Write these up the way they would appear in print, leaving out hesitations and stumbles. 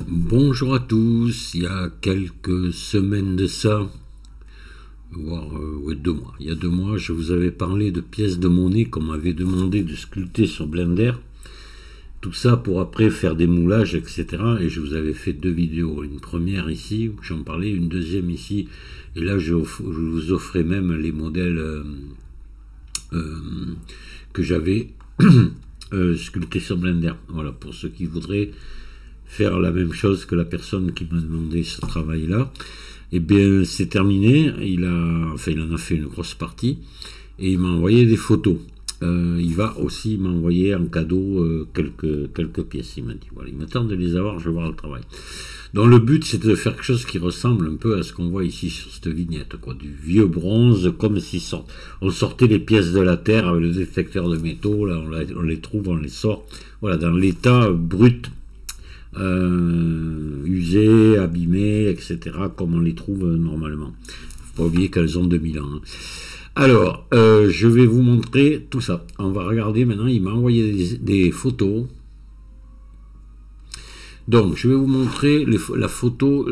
Bonjour à tous, il y a quelques semaines de ça, voire ouais, 2 mois, il y a 2 mois, je vous avais parlé de pièces de monnaie qu'on m'avait demandé de sculpter sur Blender, tout ça pour après faire des moulages, etc. Et je vous avais fait 2 vidéos, une première ici où j'en parlais, une deuxième ici, et là je vous offrais même les modèles euh, que j'avais sculptés sur Blender. Voilà, pour ceux qui voudraient faire la même chose que la personne qui m'a demandé ce travail-là. Et bien, c'est terminé. Il en a fait une grosse partie et il m'a envoyé des photos. Il va aussi m'envoyer en cadeau quelques pièces. Il m'a dit voilà, il m'attend de les avoir, je vais voir le travail. Donc le but, c'est de faire quelque chose qui ressemble un peu à ce qu'on voit ici sur cette vignette, quoi, du vieux bronze, comme si on sortait les pièces de la terre avec le détecteur de métaux. Là, on les trouve, on les sort. Voilà, dans l'état brut, usées, abîmées, etc., comme on les trouve normalement. Faut pas oublier qu'elles ont 2000 ans. Hein. Alors, je vais vous montrer tout ça. On va regarder maintenant, il m'a envoyé des photos. Donc, je vais vous montrer les photos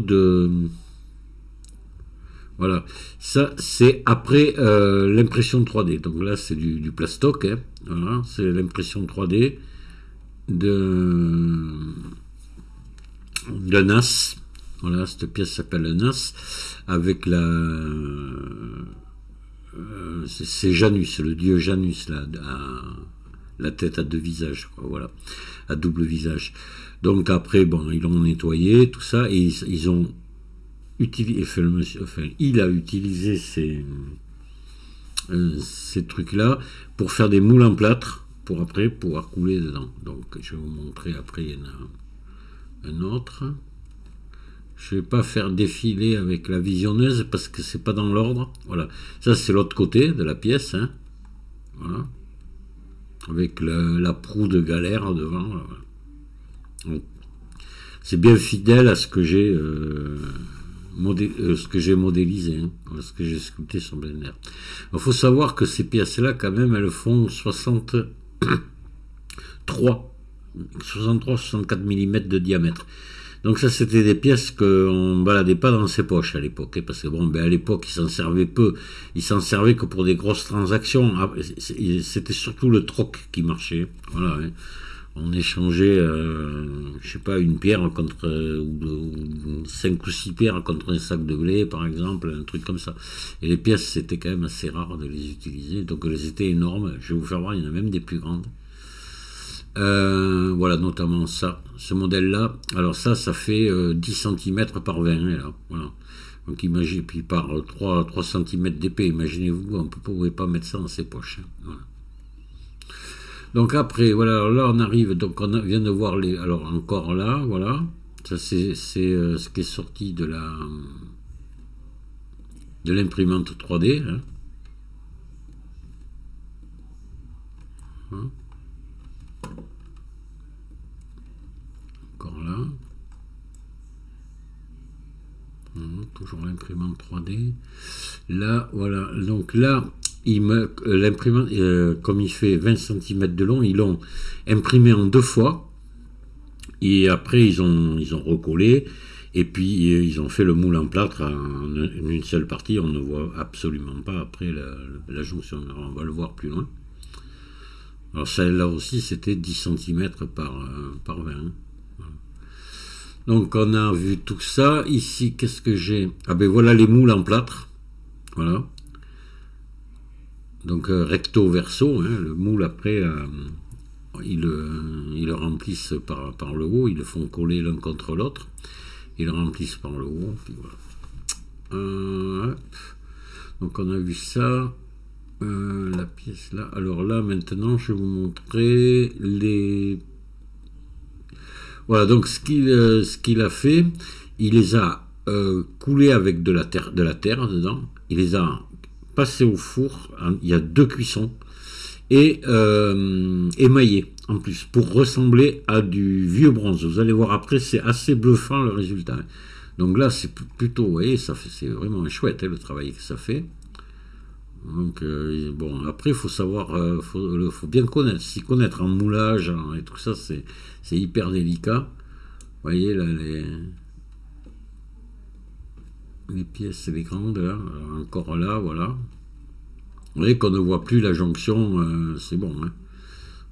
de... Voilà, ça c'est après l'impression 3D. Donc là, c'est du plastoc. Hein. Voilà, c'est l'impression 3D de NAS. Voilà, cette pièce s'appelle le NAS avec c'est Janus, le dieu Janus là, la tête à 2 visages, quoi, voilà, à double visage. Donc après, bon, ils l'ont nettoyé, tout ça, et ils ont utilisé, il a utilisé ces trucs-là pour faire des moules en plâtre, pour après pouvoir couler dedans. Donc je vais vous montrer après, il y en a un autre. Je ne vais pas faire défiler avec la visionneuse parce que c'est pas dans l'ordre. Voilà, ça c'est l'autre côté de la pièce. Hein. Voilà, avec la proue de galère devant. Voilà. C'est bien fidèle à ce que j'ai modélisé, hein, ce que j'ai sculpté sur Blender. Il faut savoir que ces pièces-là, quand même, elles font 63-64 mm de diamètre. Donc ça, c'était des pièces qu'on ne baladait pas dans ses poches à l'époque, hein, parce que bon, à l'époque, ils s'en servaient peu. Ils s'en servaient que pour des grosses transactions. C'était surtout le troc qui marchait. Voilà. Hein. On échangeait, je sais pas, une pierre contre, ou 5 ou 6 pierres contre un sac de blé, par exemple, un truc comme ça. Et les pièces, c'était quand même assez rare de les utiliser, donc elles étaient énormes. Je vais vous faire voir, il y en a même des plus grandes. Voilà, notamment ça, ce modèle-là. Alors ça fait 10 cm par 20, là, voilà. Donc imaginez, puis par 3 cm d'épais, imaginez-vous, on ne pouvait pas mettre ça dans ses poches. Hein, voilà. Donc après, voilà, là on arrive, donc on vient de voir les... Alors encore là, voilà, ça c'est ce qui est sorti de l'imprimante 3D. Hein. Hein. Encore là. Toujours l'imprimante 3D. Là, voilà, donc là... l'imprimante, comme il fait 20 cm de long, ils l'ont imprimé en 2 fois et après ils ont recollé et puis ils ont fait le moule en plâtre en une seule partie. On ne voit absolument pas après la jonction. Alors on va le voir plus loin. Alors celle-là aussi c'était 10 cm par 20. Donc on a vu tout ça. Ici, qu'est-ce que j'ai? Ah ben voilà les moules en plâtre. Voilà. Donc recto verso, hein, le moule après, ils le remplissent par le haut, ils le font coller l'un contre l'autre, ils le remplissent par le haut, puis voilà. Donc on a vu ça, la pièce là. Alors là maintenant je vais vous montrer les... Voilà, donc ce qu'il a fait, il les a coulés avec de la terre dedans, il les a passé au four, il y a 2 cuissons, et émaillé en plus, pour ressembler à du vieux bronze. Vous allez voir après, c'est assez bluffant le résultat. Donc là, c'est plutôt, vous voyez, c'est vraiment chouette hein, le travail que ça fait. Donc bon, après, il faut savoir, faut bien s'y connaître en moulage et tout ça, c'est hyper délicat. voyez là les pièces, les grandes là, encore là, voilà. Vous voyez qu'on ne voit plus la jonction, c'est bon, hein.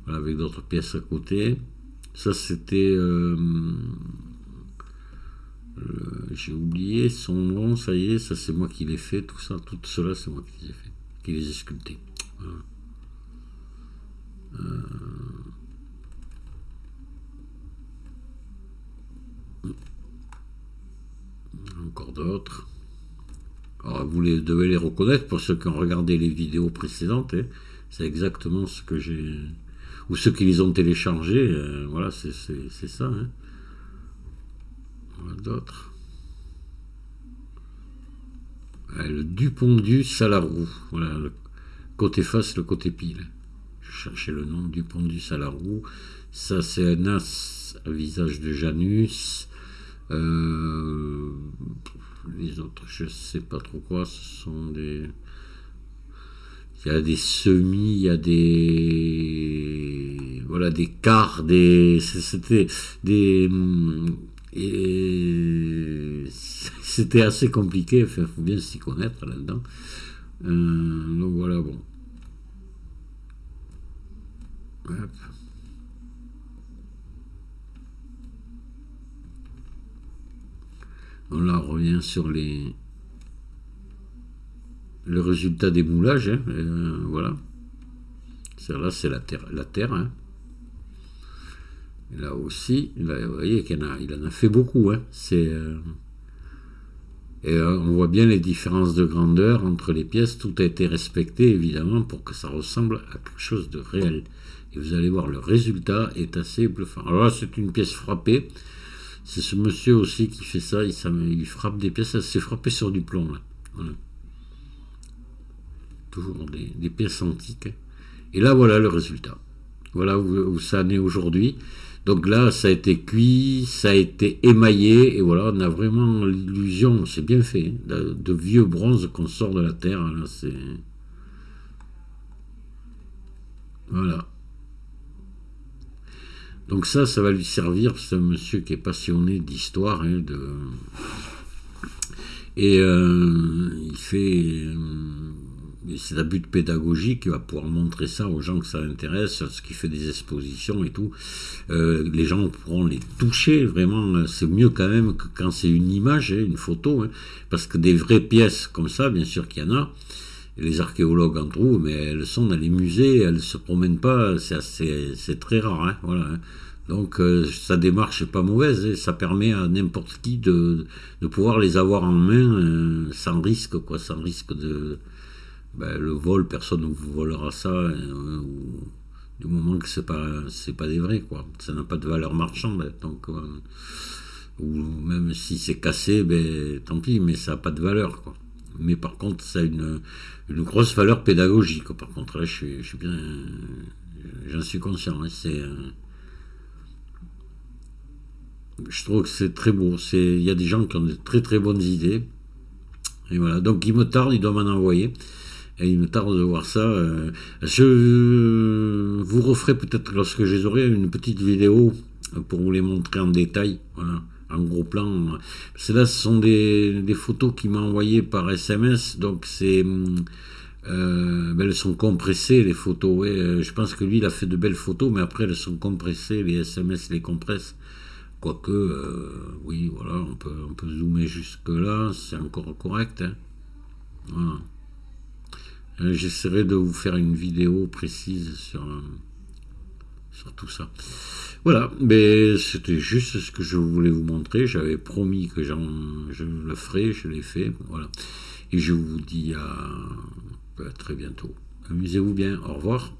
Voilà, avec d'autres pièces à côté. Ça c'était, j'ai oublié son nom, ça y est, ça c'est moi qui l'ai fait, tout ça, tout cela c'est moi qui les ai fait, qui les ai sculptés. Voilà. Encore d'autres. Alors, vous devez les reconnaître pour ceux qui ont regardé les vidéos précédentes. Hein. C'est exactement ce que j'ai. Ou ceux qui les ont téléchargés. Voilà, c'est ça. Hein. Voilà, d'autres. Le Dupondu Salarou. Voilà, le côté face, le côté pile. Je cherchais le nom. Dupondu Salarou. Ça, c'est un as à visage de Janus. Les autres, je sais pas trop quoi. Ce sont des. Il y a des semis, il y a des. Voilà, des quarts, des. C'était des. C'était assez compliqué, il faut bien s'y connaître là-dedans. Donc voilà, bon. Hop. Là, on revient sur le résultat des moulages. Hein, voilà. Là, c'est la terre. Hein. Et là aussi, là, vous voyez qu'il en a fait beaucoup. Hein. On voit bien les différences de grandeur entre les pièces. Tout a été respecté, évidemment, pour que ça ressemble à quelque chose de réel. Et vous allez voir, le résultat est assez bluffant. Alors là, c'est une pièce frappée. C'est ce monsieur aussi qui fait ça, il frappe des pièces, ça s'est frappé sur du plomb. Là. Voilà. Toujours des pièces antiques. Et là, voilà le résultat. Voilà où ça en est aujourd'hui. Donc là, ça a été cuit, ça a été émaillé, et voilà, on a vraiment l'illusion, c'est bien fait, hein, de vieux bronze qu'on sort de la terre. Là, c'est... Voilà. Donc ça va lui servir, c'est un monsieur qui est passionné d'histoire, hein, et il fait, c'est un but pédagogique, il va pouvoir montrer ça aux gens que ça intéresse, ce qui fait des expositions et tout. Les gens pourront les toucher, vraiment, c'est mieux quand même que quand c'est une image, hein, une photo, hein, parce que des vraies pièces comme ça, bien sûr qu'il y en a, les archéologues en trouvent, mais elles sont dans les musées, elles ne se promènent pas, c'est très rare. Hein, voilà, hein. Donc sa démarche n'est pas mauvaise, et ça permet à n'importe qui de pouvoir les avoir en main sans risque, quoi, sans risque de le vol, personne ne vous volera ça, du moment que c'est pas des vrais, quoi. Ça n'a pas de valeur marchande, donc ou même si c'est cassé, tant pis, mais ça n'a pas de valeur, quoi. Mais par contre, ça a une grosse valeur pédagogique. Par contre, là, je suis bien, j'en suis conscient. Hein, je trouve que c'est très beau. Il y a des gens qui ont de très très bonnes idées. Et voilà. Donc, il me tarde, il doit m'en envoyer. Et il me tarde de voir ça. Je vous referai peut-être, lorsque je les aurai, une petite vidéo pour vous les montrer en détail. Voilà. En gros plan. Là, ce sont des photos qu'il m'a envoyées par SMS, donc elles sont compressées, les photos. Ouais. Je pense que lui, il a fait de belles photos, mais après, elles sont compressées, les SMS les compressent. Quoique, oui, voilà, on peut zoomer jusque là, c'est encore correct. Hein. Voilà. J'essaierai de vous faire une vidéo précise sur tout ça. Voilà, mais c'était juste ce que je voulais vous montrer. J'avais promis que je le ferai, je l'ai fait. Voilà. Et je vous dis à très bientôt. Amusez-vous bien, au revoir.